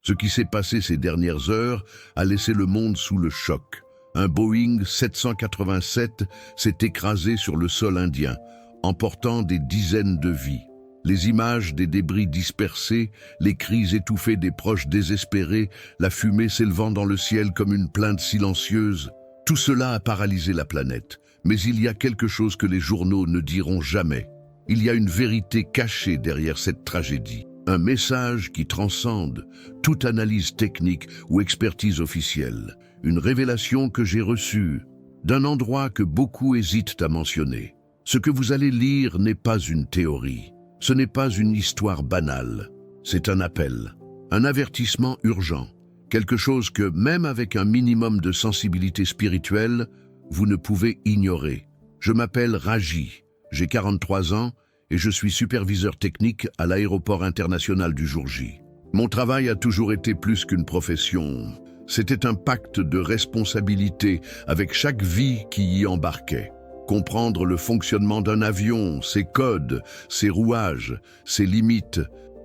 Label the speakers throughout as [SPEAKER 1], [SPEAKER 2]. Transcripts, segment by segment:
[SPEAKER 1] Ce qui s'est passé ces dernières heures a laissé le monde sous le choc. Un Boeing 787 s'est écrasé sur le sol indien, emportant des dizaines de vies. Les images des débris dispersés, les cris étouffés des proches désespérés, la fumée s'élevant dans le ciel comme une plainte silencieuse, tout cela a paralysé la planète. Mais il y a quelque chose que les journaux ne diront jamais. Il y a une vérité cachée derrière cette tragédie. Un message qui transcende toute analyse technique ou expertise officielle. Une révélation que j'ai reçue d'un endroit que beaucoup hésitent à mentionner. Ce que vous allez lire n'est pas une théorie. Ce n'est pas une histoire banale. C'est un appel, un avertissement urgent. Quelque chose que, même avec un minimum de sensibilité spirituelle, vous ne pouvez ignorer. Je m'appelle Raji, j'ai 43 ans et je suis superviseur technique à l'aéroport international du jour J. Mon travail a toujours été plus qu'une profession. C'était un pacte de responsabilité avec chaque vie qui y embarquait. Comprendre le fonctionnement d'un avion, ses codes, ses rouages, ses limites,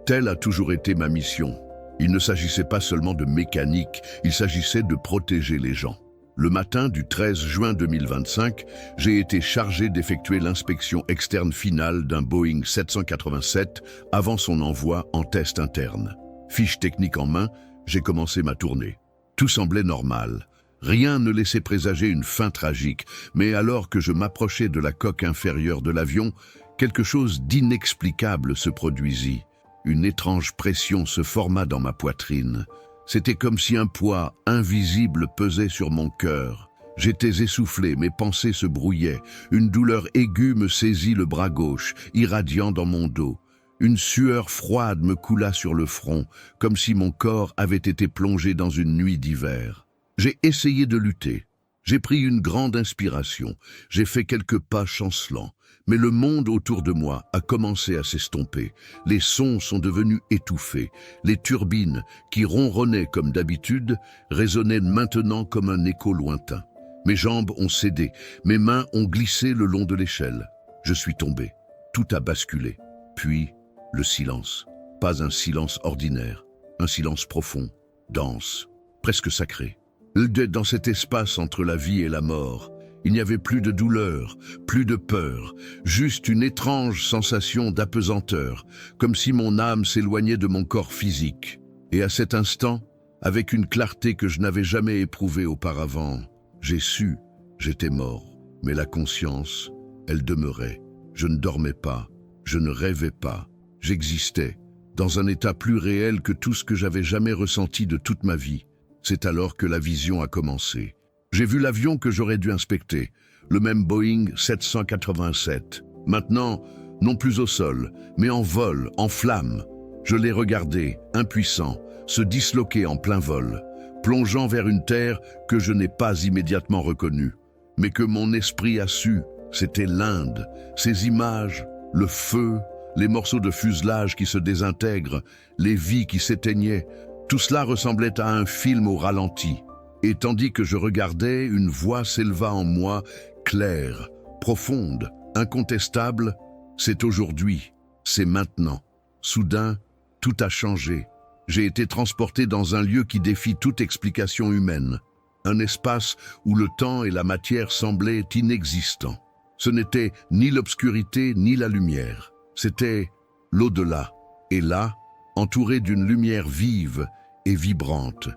[SPEAKER 1] telle a toujours été ma mission. Il ne s'agissait pas seulement de mécanique, il s'agissait de protéger les gens. Le matin du 13 juin 2025, j'ai été chargé d'effectuer l'inspection externe finale d'un Boeing 787 avant son envoi en test interne. Fiche technique en main, j'ai commencé ma tournée. Tout semblait normal. Rien ne laissait présager une fin tragique, mais alors que je m'approchais de la coque inférieure de l'avion, quelque chose d'inexplicable se produisit. Une étrange pression se forma dans ma poitrine. C'était comme si un poids invisible pesait sur mon cœur. J'étais essoufflé, mes pensées se brouillaient. Une douleur aiguë me saisit le bras gauche, irradiant dans mon dos. Une sueur froide me coula sur le front, comme si mon corps avait été plongé dans une nuit d'hiver. J'ai essayé de lutter. J'ai pris une grande inspiration. J'ai fait quelques pas chancelants. Mais le monde autour de moi a commencé à s'estomper. Les sons sont devenus étouffés. Les turbines, qui ronronnaient comme d'habitude, résonnaient maintenant comme un écho lointain. Mes jambes ont cédé. Mes mains ont glissé le long de l'échelle. Je suis tombé. Tout a basculé. Puis, le silence. Pas un silence ordinaire. Un silence profond, dense, presque sacré. Dans cet espace entre la vie et la mort, il n'y avait plus de douleur, plus de peur, juste une étrange sensation d'apesanteur, comme si mon âme s'éloignait de mon corps physique. Et à cet instant, avec une clarté que je n'avais jamais éprouvée auparavant, j'ai su, j'étais mort. Mais la conscience, elle demeurait. Je ne dormais pas, je ne rêvais pas, j'existais, dans un état plus réel que tout ce que j'avais jamais ressenti de toute ma vie. C'est alors que la vision a commencé. J'ai vu l'avion que j'aurais dû inspecter, le même Boeing 787. Maintenant, non plus au sol, mais en vol, en flammes. Je l'ai regardé, impuissant, se disloquer en plein vol, plongeant vers une terre que je n'ai pas immédiatement reconnue, mais que mon esprit a su, c'était l'Inde. Ces images, le feu, les morceaux de fuselage qui se désintègrent, les vies qui s'éteignaient, tout cela ressemblait à un film au ralenti. Et tandis que je regardais, une voix s'éleva en moi, claire, profonde, incontestable. C'est aujourd'hui, c'est maintenant. Soudain, tout a changé. J'ai été transporté dans un lieu qui défie toute explication humaine. Un espace où le temps et la matière semblaient inexistants. Ce n'était ni l'obscurité ni la lumière. C'était l'au-delà. Et là, entouré d'une lumière vive et vibrante,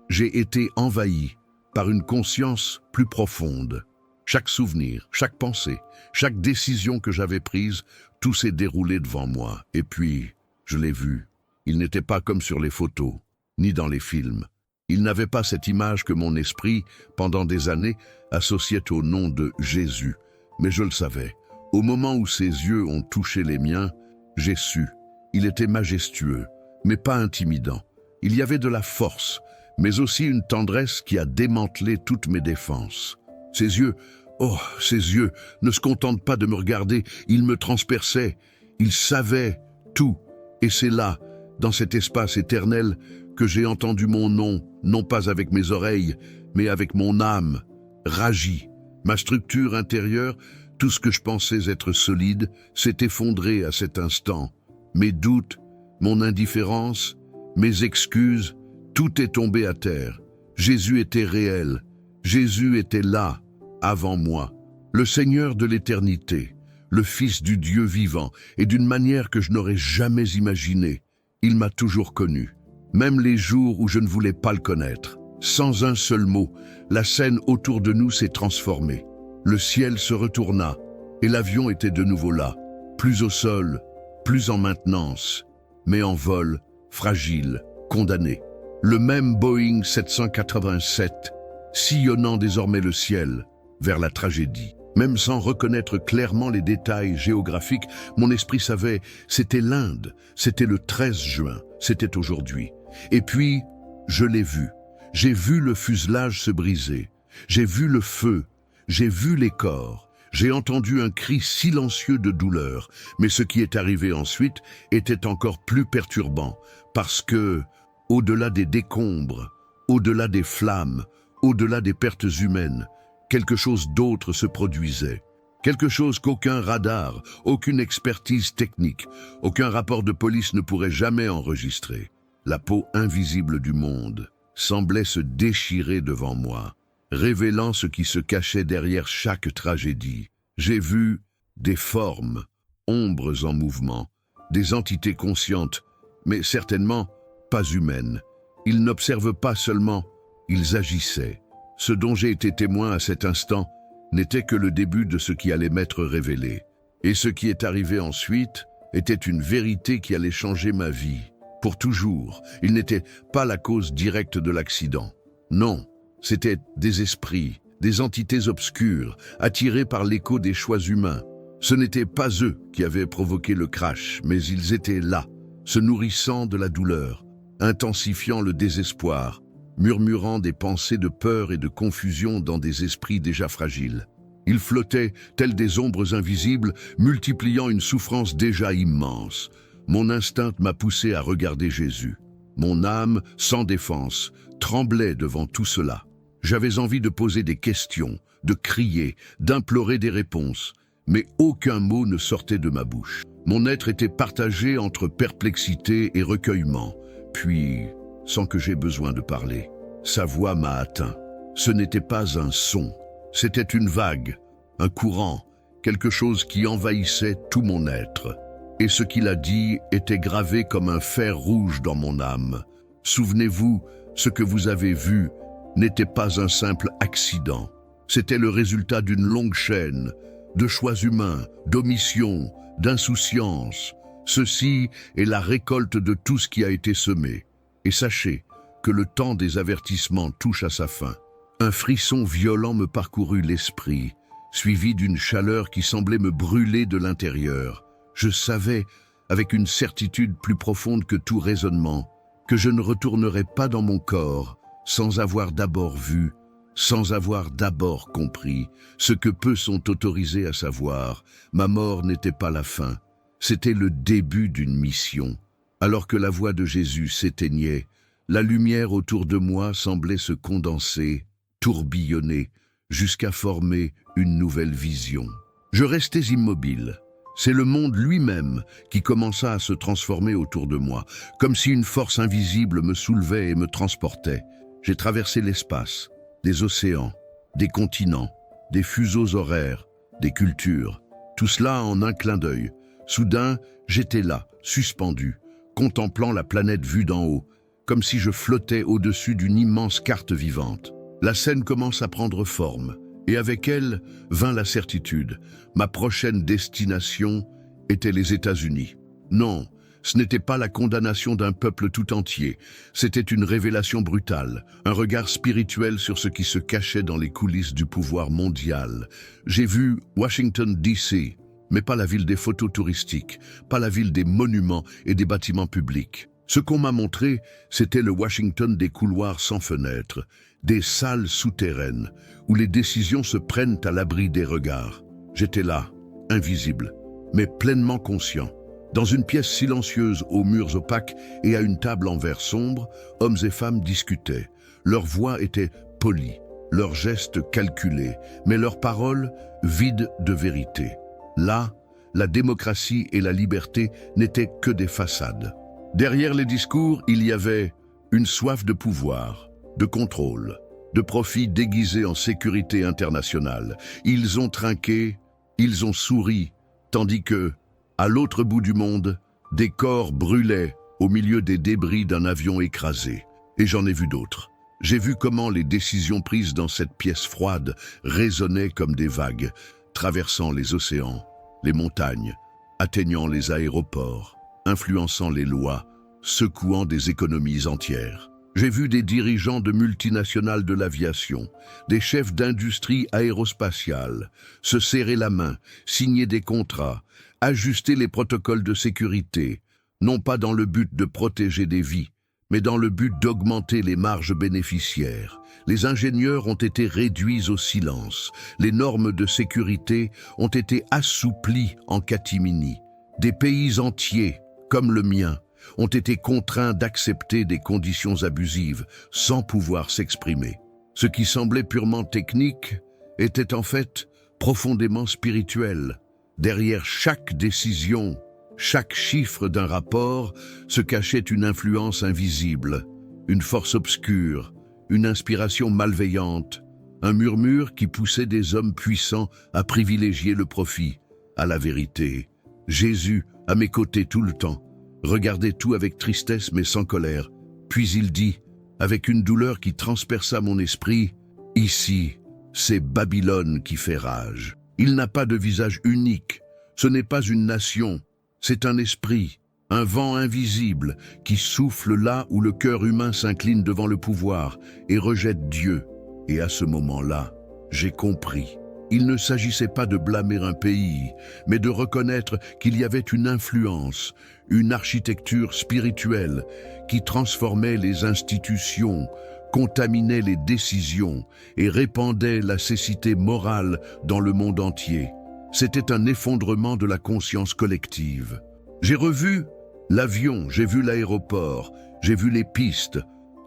[SPEAKER 1] j'ai été envahi par une conscience plus profonde. Chaque souvenir, chaque pensée, chaque décision que j'avais prise, tout s'est déroulé devant moi. Et puis, je l'ai vu. Il n'était pas comme sur les photos, ni dans les films. Il n'avait pas cette image que mon esprit, pendant des années, associait au nom de Jésus. Mais je le savais. Au moment où ses yeux ont touché les miens, j'ai su. Il était majestueux, mais pas intimidant. Il y avait de la force, mais aussi une tendresse qui a démantelé toutes mes défenses. Ses yeux, oh, ses yeux, ne se contentent pas de me regarder, ils me transperçaient. Ils savaient tout. Et c'est là, dans cet espace éternel, que j'ai entendu mon nom, non pas avec mes oreilles, mais avec mon âme, Raji. Ma structure intérieure, tout ce que je pensais être solide, s'est effondré à cet instant. Mes doutes, mon indifférence, mes excuses, Tout est tombé à terre. Jésus était réel. Jésus était là, avant moi. Le Seigneur de l'éternité, le Fils du Dieu vivant, et d'une manière que je n'aurais jamais imaginée. Il m'a toujours connu, même les jours où je ne voulais pas le connaître. Sans un seul mot, la scène autour de nous s'est transformée. Le ciel se retourna, et l'avion était de nouveau là, plus au sol, plus en maintenance, mais en vol, fragile, condamné. Le même Boeing 787, sillonnant désormais le ciel, vers la tragédie. Même sans reconnaître clairement les détails géographiques, mon esprit savait, c'était l'Inde, c'était le 13 juin, c'était aujourd'hui. Et puis, je l'ai vu. J'ai vu le fuselage se briser. J'ai vu le feu. J'ai vu les corps. J'ai entendu un cri silencieux de douleur. Mais ce qui est arrivé ensuite était encore plus perturbant, parce que, au-delà des décombres, au-delà des flammes, au-delà des pertes humaines, quelque chose d'autre se produisait. Quelque chose qu'aucun radar, aucune expertise technique, aucun rapport de police ne pourrait jamais enregistrer. La peau invisible du monde semblait se déchirer devant moi, révélant ce qui se cachait derrière chaque tragédie. J'ai vu des formes, ombres en mouvement, des entités conscientes, mais certainement pas humaines. Ils n'observent pas seulement, ils agissaient. Ce dont j'ai été témoin à cet instant n'était que le début de ce qui allait m'être révélé. Et ce qui est arrivé ensuite était une vérité qui allait changer ma vie. Pour toujours, il n'était pas la cause directe de l'accident. Non, c'était des esprits, des entités obscures, attirés par l'écho des choix humains. Ce n'étaient pas eux qui avaient provoqué le crash, mais ils étaient là, se nourrissant de la douleur, intensifiant le désespoir, murmurant des pensées de peur et de confusion dans des esprits déjà fragiles. Ils flottaient, tels des ombres invisibles, multipliant une souffrance déjà immense. Mon instinct m'a poussé à regarder Jésus. Mon âme, sans défense, tremblait devant tout cela. J'avais envie de poser des questions, de crier, d'implorer des réponses, mais aucun mot ne sortait de ma bouche. Mon être était partagé entre perplexité et recueillement. Puis, sans que j'aie besoin de parler, sa voix m'a atteint. Ce n'était pas un son, c'était une vague, un courant, quelque chose qui envahissait tout mon être. Et ce qu'il a dit était gravé comme un fer rouge dans mon âme. Souvenez-vous, ce que vous avez vu n'était pas un simple accident. C'était le résultat d'une longue chaîne, de choix humains, d'omissions, d'insouciance. Ceci est la récolte de tout ce qui a été semé. Et sachez que le temps des avertissements touche à sa fin. Un frisson violent me parcourut l'esprit, suivi d'une chaleur qui semblait me brûler de l'intérieur. Je savais, avec une certitude plus profonde que tout raisonnement, que je ne retournerais pas dans mon corps sans avoir d'abord vu, sans avoir d'abord compris ce que peu sont autorisés à savoir. Ma mort n'était pas la fin, c'était le début d'une mission. Alors que la voix de Jésus s'éteignait, la lumière autour de moi semblait se condenser, tourbillonner, jusqu'à former une nouvelle vision. Je restais immobile. C'est le monde lui-même qui commença à se transformer autour de moi, comme si une force invisible me soulevait et me transportait. J'ai traversé l'espace, des océans, des continents, des fuseaux horaires, des cultures, tout cela en un clin d'œil. Soudain, j'étais là, suspendu, contemplant la planète vue d'en haut, comme si je flottais au-dessus d'une immense carte vivante. La scène commence à prendre forme. Et avec elle vint la certitude. Ma prochaine destination était les États-Unis. Non, ce n'était pas la condamnation d'un peuple tout entier. C'était une révélation brutale, un regard spirituel sur ce qui se cachait dans les coulisses du pouvoir mondial. J'ai vu Washington, D.C., mais pas la ville des photos touristiques, pas la ville des monuments et des bâtiments publics. Ce qu'on m'a montré, c'était le Washington des couloirs sans fenêtres, des salles souterraines, où les décisions se prennent à l'abri des regards. J'étais là, invisible, mais pleinement conscient. Dans une pièce silencieuse aux murs opaques et à une table en verre sombre, hommes et femmes discutaient. Leurs voix étaient polies, leurs gestes calculés, mais leurs paroles vides de vérité. Là, la démocratie et la liberté n'étaient que des façades. Derrière les discours, il y avait Une soif de pouvoir, de contrôle, de profit déguisé en sécurité internationale. Ils ont trinqué, ils ont souri, tandis que, à l'autre bout du monde, des corps brûlaient au milieu des débris d'un avion écrasé. Et j'en ai vu d'autres. J'ai vu comment les décisions prises dans cette pièce froide résonnaient comme des vagues, traversant les océans, les montagnes, atteignant les aéroports, influençant les lois, secouant des économies entières. J'ai vu des dirigeants de multinationales de l'aviation, des chefs d'industrie aérospatiale, se serrer la main, signer des contrats, ajuster les protocoles de sécurité, non pas dans le but de protéger des vies, mais dans le but d'augmenter les marges bénéficiaires. Les ingénieurs ont été réduits au silence. Les normes de sécurité ont été assouplies en catimini. Des pays entiers, comme le mien, ont été contraints d'accepter des conditions abusives sans pouvoir s'exprimer. Ce qui semblait purement technique était en fait profondément spirituel. Derrière chaque décision, chaque chiffre d'un rapport se cachait une influence invisible, une force obscure, une inspiration malveillante, un murmure qui poussait des hommes puissants à privilégier le profit à la vérité. Jésus, à mes côtés tout le temps, regardait tout avec tristesse mais sans colère. Puis il dit, avec une douleur qui transperça mon esprit, « Ici, c'est Babylone qui fait rage. Il n'a pas de visage unique, ce n'est pas une nation. C'est un esprit, un vent invisible qui souffle là où le cœur humain s'incline devant le pouvoir et rejette Dieu. Et à ce moment-là, j'ai compris. Il ne s'agissait pas de blâmer un pays, mais de reconnaître qu'il y avait une influence, une architecture spirituelle qui transformait les institutions, contaminait les décisions et répandait la cécité morale dans le monde entier. C'était un effondrement de la conscience collective. J'ai revu l'avion, j'ai vu l'aéroport, j'ai vu les pistes,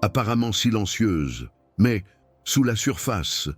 [SPEAKER 1] apparemment silencieuses, mais sous la surface,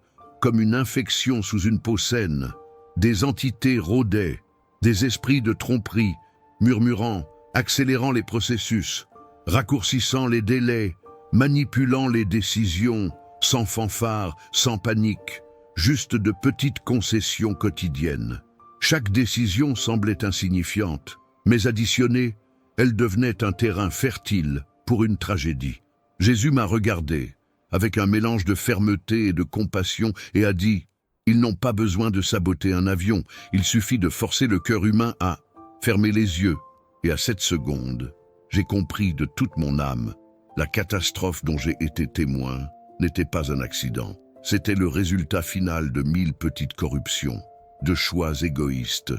[SPEAKER 1] comme une infection sous une peau saine, des entités rôdaient, des esprits de tromperie, murmurant, accélérant les processus, raccourcissant les délais, manipulant les décisions, sans fanfare, sans panique. Juste de petites concessions quotidiennes. Chaque décision semblait insignifiante, mais additionnée, elle devenait un terrain fertile pour une tragédie. Jésus m'a regardé, avec un mélange de fermeté et de compassion, et a dit « Ils n'ont pas besoin de saboter un avion, il suffit de forcer le cœur humain à fermer les yeux. » Et à cette seconde, j'ai compris de toute mon âme, la catastrophe dont j'ai été témoin n'était pas un accident. C'était le résultat final de 1000 petites corruptions, de choix égoïstes,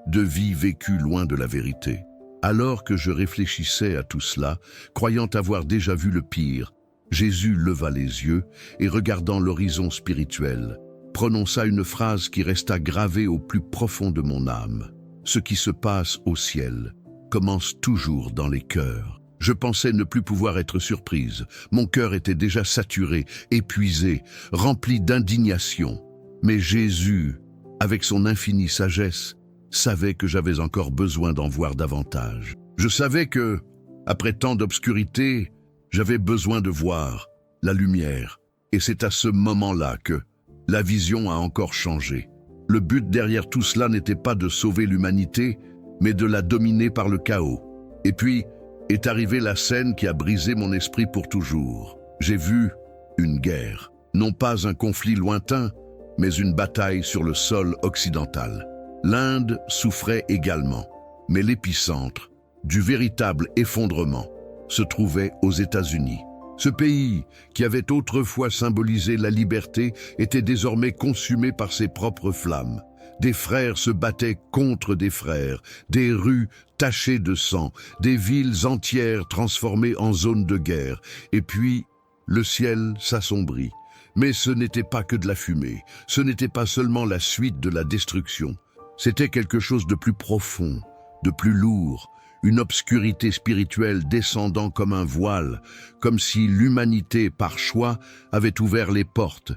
[SPEAKER 1] de vies vécues loin de la vérité. Alors que je réfléchissais à tout cela, croyant avoir déjà vu le pire, Jésus leva les yeux et, regardant l'horizon spirituel, prononça une phrase qui resta gravée au plus profond de mon âme. Ce qui se passe au ciel commence toujours dans les cœurs. Je pensais ne plus pouvoir être surprise. Mon cœur était déjà saturé, épuisé, rempli d'indignation. Mais Jésus, avec son infinie sagesse, savait que j'avais encore besoin d'en voir davantage. Je savais que, après tant d'obscurité, j'avais besoin de voir la lumière. Et c'est à ce moment-là que la vision a encore changé. Le but derrière tout cela n'était pas de sauver l'humanité, mais de la dominer par le chaos. Et puis, est arrivée la scène qui a brisé mon esprit pour toujours. J'ai vu une guerre, non pas un conflit lointain, mais une bataille sur le sol occidental. L'Inde souffrait également, mais l'épicentre du véritable effondrement se trouvait aux États-Unis. Ce pays, qui avait autrefois symbolisé la liberté, était désormais consumé par ses propres flammes. Des frères se battaient contre des frères, des rues tachées de sang, des villes entières transformées en zones de guerre. Et puis, le ciel s'assombrit. Mais ce n'était pas que de la fumée, ce n'était pas seulement la suite de la destruction. C'était quelque chose de plus profond, de plus lourd, une obscurité spirituelle descendant comme un voile, comme si l'humanité, par choix, avait ouvert les portes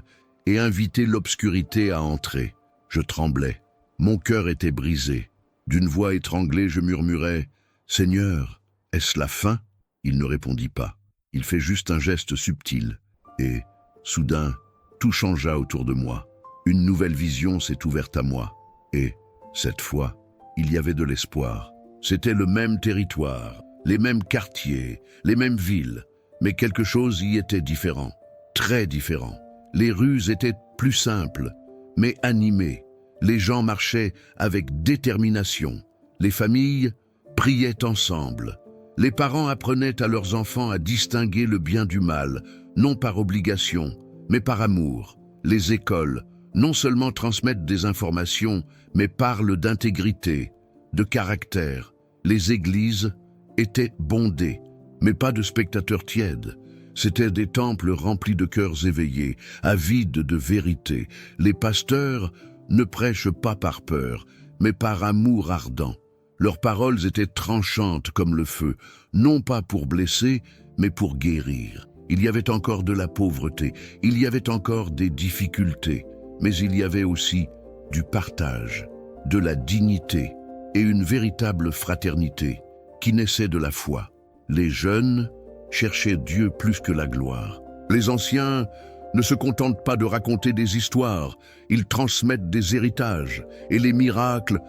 [SPEAKER 1] et invité l'obscurité à entrer. Je tremblais, mon cœur était brisé. D'une voix étranglée, je murmurais « Seigneur, est-ce la fin ?» Il ne répondit pas. Il fait juste un geste subtil. Et, soudain, tout changea autour de moi. Une nouvelle vision s'est ouverte à moi. Et, cette fois, il y avait de l'espoir. C'était le même territoire, les mêmes quartiers, les mêmes villes, mais quelque chose y était différent, très différent. Les rues étaient plus simples, mais animées. Les gens marchaient avec détermination. Les familles priaient ensemble. Les parents apprenaient à leurs enfants à distinguer le bien du mal, non par obligation, mais par amour. Les écoles, non seulement transmettent des informations, mais parlent d'intégrité, de caractère. Les églises étaient bondées, mais pas de spectateurs tièdes. C'étaient des temples remplis de cœurs éveillés, avides de vérité. Les pasteurs ne prêchent pas par peur, mais par amour ardent. Leurs paroles étaient tranchantes comme le feu, non pas pour blesser, mais pour guérir. Il y avait encore de la pauvreté, il y avait encore des difficultés, mais il y avait aussi du partage, de la dignité et une véritable fraternité qui naissait de la foi. Les jeunes cherchaient Dieu plus que la gloire. Les anciens ne se contentent pas de raconter des histoires, ils transmettent des héritages. Et les miracles,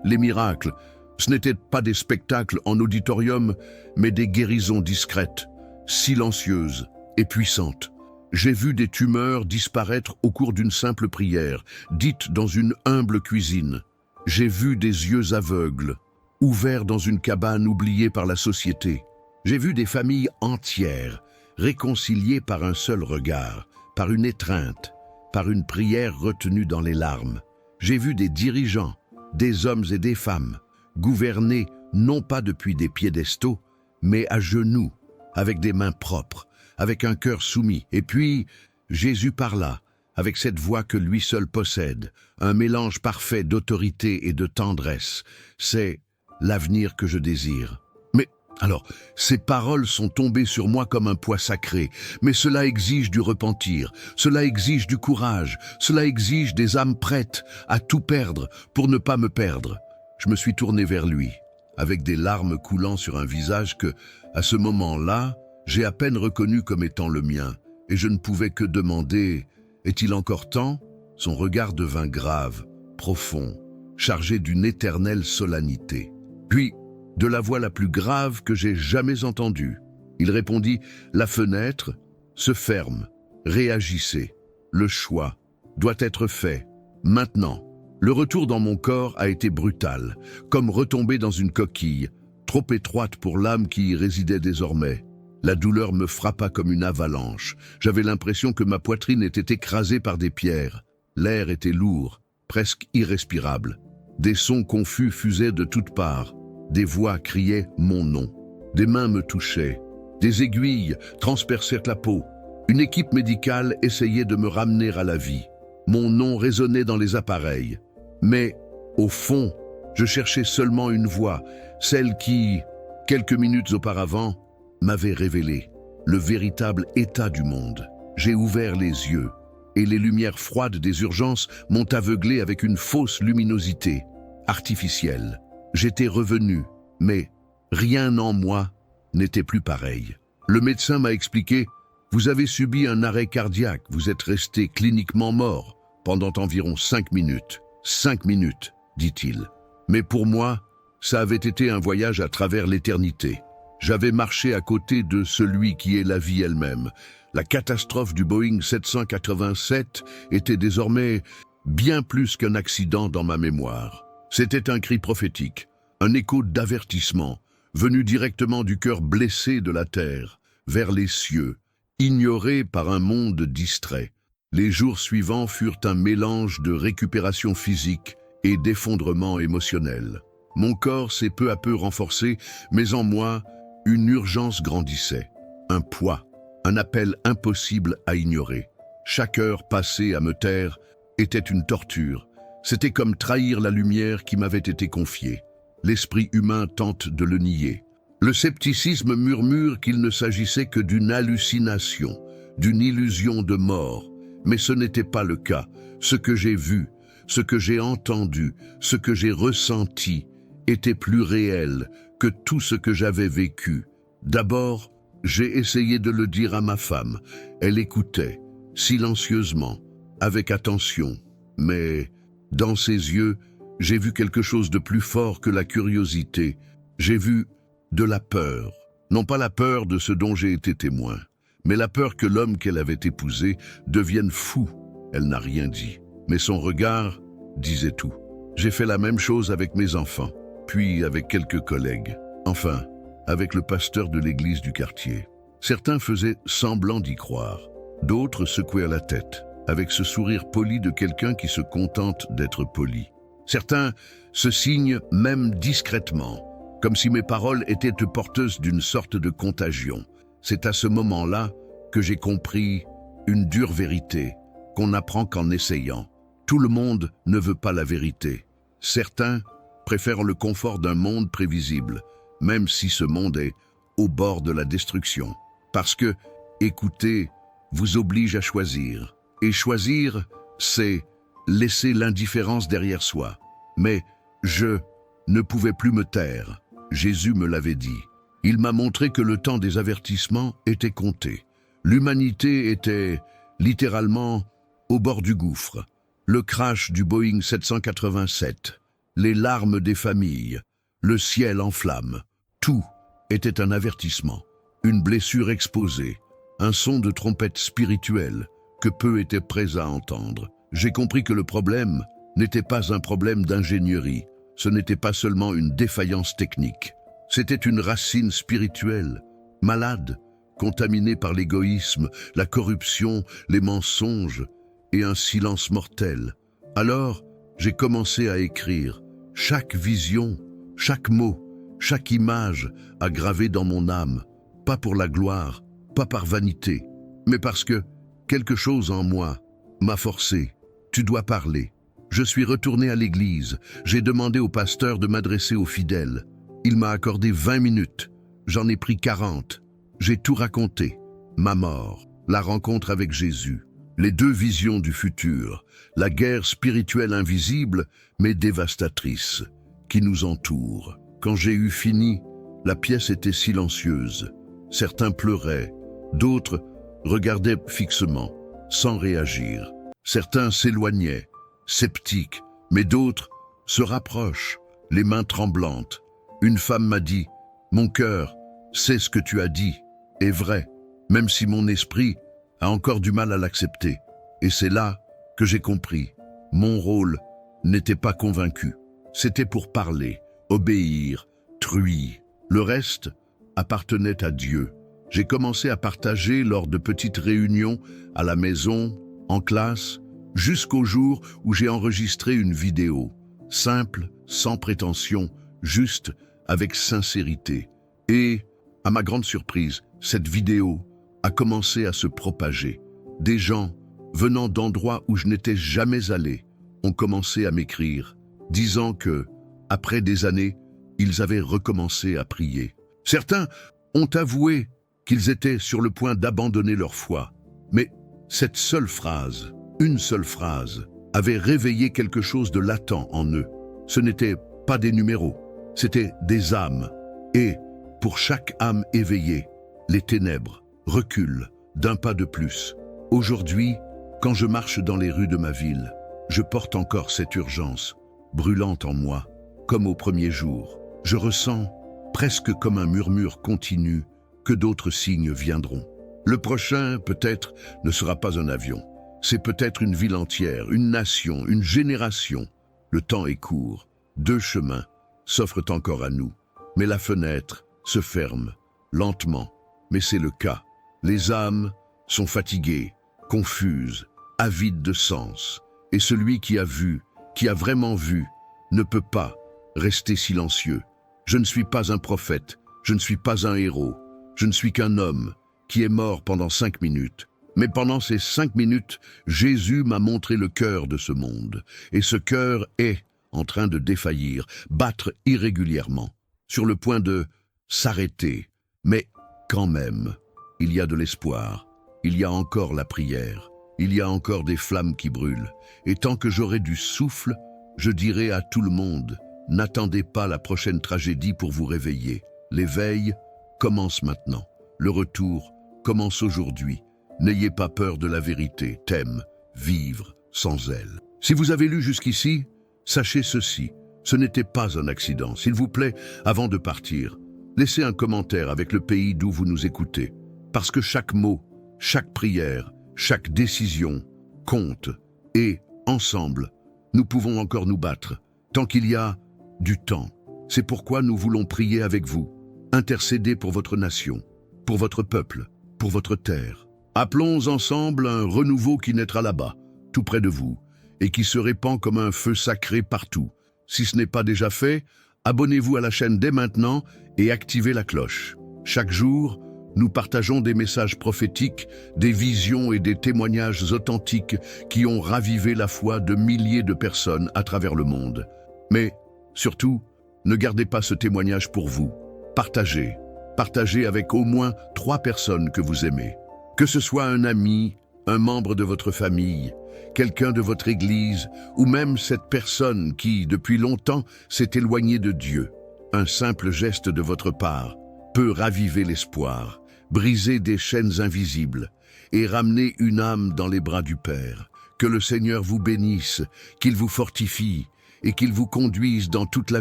[SPEAKER 1] les miracles, ce n'étaient pas des spectacles en auditorium, mais des guérisons discrètes, silencieuses et puissantes. J'ai vu des tumeurs disparaître au cours d'une simple prière, dite dans une humble cuisine. J'ai vu des yeux aveugles, ouverts dans une cabane oubliée par la société. J'ai vu des familles entières, réconciliées par un seul regard, par une étreinte, par une prière retenue dans les larmes. J'ai vu des dirigeants, des hommes et des femmes, gouvernés non pas depuis des piédestaux, mais à genoux, avec des mains propres, avec un cœur soumis. Et puis, Jésus parla, avec cette voix que lui seul possède, un mélange parfait d'autorité et de tendresse. C'est l'avenir que je désire. Mais alors, ces paroles sont tombées sur moi comme un poids sacré, mais cela exige du repentir, cela exige du courage, cela exige des âmes prêtes à tout perdre pour ne pas me perdre. Je me suis tourné vers lui, avec des larmes coulant sur un visage que, à ce moment-là, j'ai à peine reconnu comme étant le mien, et je ne pouvais que demander « Est-il encore temps ?» Son regard devint grave, profond, chargé d'une éternelle solennité. Puis, de la voix la plus grave que j'ai jamais entendue, il répondit « La fenêtre se ferme, réagissez. Le choix doit être fait, maintenant. » Le retour dans mon corps a été brutal, comme retomber dans une coquille, trop étroite pour l'âme qui y résidait désormais. La douleur me frappa comme une avalanche. J'avais l'impression que ma poitrine était écrasée par des pierres. L'air était lourd, presque irrespirable. Des sons confus fusaient de toutes parts. Des voix criaient mon nom. Des mains me touchaient. Des aiguilles transperçaient la peau. Une équipe médicale essayait de me ramener à la vie. Mon nom résonnait dans les appareils. Mais, au fond, je cherchais seulement une voix, celle qui, quelques minutes auparavant, m'avait révélé le véritable état du monde. J'ai ouvert les yeux, et les lumières froides des urgences m'ont aveuglé avec une fausse luminosité, artificielle. J'étais revenu, mais rien en moi n'était plus pareil. Le médecin m'a expliqué « Vous avez subi un arrêt cardiaque, vous êtes resté cliniquement mort pendant environ 5 minutes. » 5 minutes, dit-il. Mais pour moi, ça avait été un voyage à travers l'éternité. J'avais marché à côté de celui qui est la vie elle-même. La catastrophe du Boeing 787 était désormais bien plus qu'un accident dans ma mémoire. C'était un cri prophétique, un écho d'avertissement, venu directement du cœur blessé de la terre, vers les cieux, ignoré par un monde distrait. Les jours suivants furent un mélange de récupération physique et d'effondrement émotionnel. Mon corps s'est peu à peu renforcé, mais en moi, une urgence grandissait. Un poids, un appel impossible à ignorer. Chaque heure passée à me taire était une torture. C'était comme trahir la lumière qui m'avait été confiée. L'esprit humain tente de le nier. Le scepticisme murmure qu'il ne s'agissait que d'une hallucination, d'une illusion de mort. Mais ce n'était pas le cas. Ce que j'ai vu, ce que j'ai entendu, ce que j'ai ressenti était plus réel que tout ce que j'avais vécu. D'abord, J'ai essayé de le dire à ma femme. Elle écoutait, silencieusement, avec attention. Mais, dans ses yeux, j'ai vu quelque chose de plus fort que la curiosité. J'ai vu de la peur. Non pas la peur de ce dont j'ai été témoin, mais la peur que l'homme qu'elle avait épousé devienne fou. Elle n'a rien dit, mais son regard disait tout. J'ai fait la même chose avec mes enfants, puis avec quelques collègues. Enfin, avec le pasteur de l'église du quartier. Certains faisaient semblant d'y croire. D'autres secouaient la tête, avec ce sourire poli de quelqu'un qui se contente d'être poli. Certains se signent même discrètement, comme si mes paroles étaient porteuses d'une sorte de contagion. C'est à ce moment-là que j'ai compris une dure vérité, qu'on n'apprend qu'en essayant. Tout le monde ne veut pas la vérité. Certains préfèrent le confort d'un monde prévisible, même si ce monde est au bord de la destruction. Parce que, écouter, vous oblige à choisir. Et choisir, c'est laisser l'indifférence derrière soi. Mais je ne pouvais plus me taire. Jésus me l'avait dit. Il m'a montré que le temps des avertissements était compté. L'humanité était littéralement au bord du gouffre. Le crash du Boeing 787, les larmes des familles, le ciel en flammes. Tout était un avertissement, une blessure exposée, un son de trompette spirituelle que peu étaient prêts à entendre. J'ai compris que le problème n'était pas un problème d'ingénierie, ce n'était pas seulement une défaillance technique. C'était une racine spirituelle, malade, contaminée par l'égoïsme, la corruption, les mensonges et un silence mortel. Alors, j'ai commencé à écrire. Chaque vision, chaque mot, chaque image a gravé dans mon âme, pas pour la gloire, pas par vanité, mais parce que quelque chose en moi m'a forcé. Tu dois parler. Je suis retourné à l'église. J'ai demandé au pasteur de m'adresser aux fidèles. Il m'a accordé 20 minutes. J'en ai pris 40. J'ai tout raconté. Ma mort, la rencontre avec Jésus, les deux visions du futur, la guerre spirituelle invisible mais dévastatrice qui nous entoure. Quand j'ai eu fini, la pièce était silencieuse. Certains pleuraient, d'autres regardaient fixement, sans réagir. Certains s'éloignaient, sceptiques, mais d'autres se rapprochent, les mains tremblantes. Une femme m'a dit « Mon cœur, c'est ce que tu as dit, est vrai, même si mon esprit a encore du mal à l'accepter. » Et c'est là que j'ai compris. Mon rôle n'était pas convaincu. C'était pour parler, obéir, truie. Le reste appartenait à Dieu. J'ai commencé à partager lors de petites réunions, à la maison, en classe, jusqu'au jour où j'ai enregistré une vidéo, simple, sans prétention, juste, avec sincérité. Et, à ma grande surprise, cette vidéo a commencé à se propager. Des gens, venant d'endroits où je n'étais jamais allé, ont commencé à m'écrire, disant que, après des années, ils avaient recommencé à prier. Certains ont avoué qu'ils étaient sur le point d'abandonner leur foi. Mais cette seule phrase, une seule phrase, avait réveillé quelque chose de latent en eux. Ce n'étaient pas des numéros, c'étaient des âmes. Et, pour chaque âme éveillée, les ténèbres reculent d'un pas de plus. Aujourd'hui, quand je marche dans les rues de ma ville, je porte encore cette urgence, brûlante en moi, comme au premier jour. Je ressens, presque comme un murmure continu, que d'autres signes viendront. Le prochain, peut-être, ne sera pas un avion. C'est peut-être une ville entière, une nation, une génération. Le temps est court. 2 chemins s'offrent encore à nous. Mais la fenêtre se ferme, lentement. Mais c'est le cas. Les âmes sont fatiguées, confuses, avides de sens. Et celui qui a vu, qui a vraiment vu, ne peut pas rester silencieux. Je ne suis pas un prophète, je ne suis pas un héros. Je ne suis qu'un homme qui est mort pendant 5 minutes. Mais pendant ces 5 minutes, Jésus m'a montré le cœur de ce monde. Et ce cœur est en train de défaillir, battre irrégulièrement, sur le point de s'arrêter. Mais quand même, il y a de l'espoir. Il y a encore la prière. Il y a encore des flammes qui brûlent. Et tant que j'aurai du souffle, je dirai à tout le monde, n'attendez pas la prochaine tragédie pour vous réveiller. L'éveil commence maintenant. le retour commence aujourd'hui. N'ayez pas peur de la vérité. Thème, vivre sans elle. Si vous avez lu jusqu'ici, sachez ceci. Ce n'était pas un accident. S'il vous plaît, avant de partir, laissez un commentaire avec le pays d'où vous nous écoutez. Parce que chaque mot, chaque prière, chaque décision compte. Et, ensemble, nous pouvons encore nous battre, tant qu'il y a du temps. C'est pourquoi nous voulons prier avec vous, intercéder pour votre nation, pour votre peuple, pour votre terre. Appelons ensemble un renouveau qui naîtra là-bas, tout près de vous, et qui se répand comme un feu sacré partout. Si ce n'est pas déjà fait, abonnez-vous à la chaîne dès maintenant et activez la cloche. Chaque jour, nous partageons des messages prophétiques, des visions et des témoignages authentiques qui ont ravivé la foi de milliers de personnes à travers le monde. Mais, surtout, ne gardez pas ce témoignage pour vous. Partagez. Partagez avec au moins 3 personnes que vous aimez. Que ce soit un ami, un membre de votre famille, quelqu'un de votre église, ou même cette personne qui, depuis longtemps, s'est éloignée de Dieu. Un simple geste de votre part peut raviver l'espoir, briser des chaînes invisibles et ramener une âme dans les bras du Père. Que le Seigneur vous bénisse, qu'il vous fortifie et qu'il vous conduise dans toute la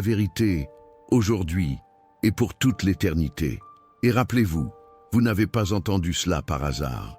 [SPEAKER 1] vérité, aujourd'hui et pour toute l'éternité. Et rappelez-vous, vous n'avez pas entendu cela par hasard.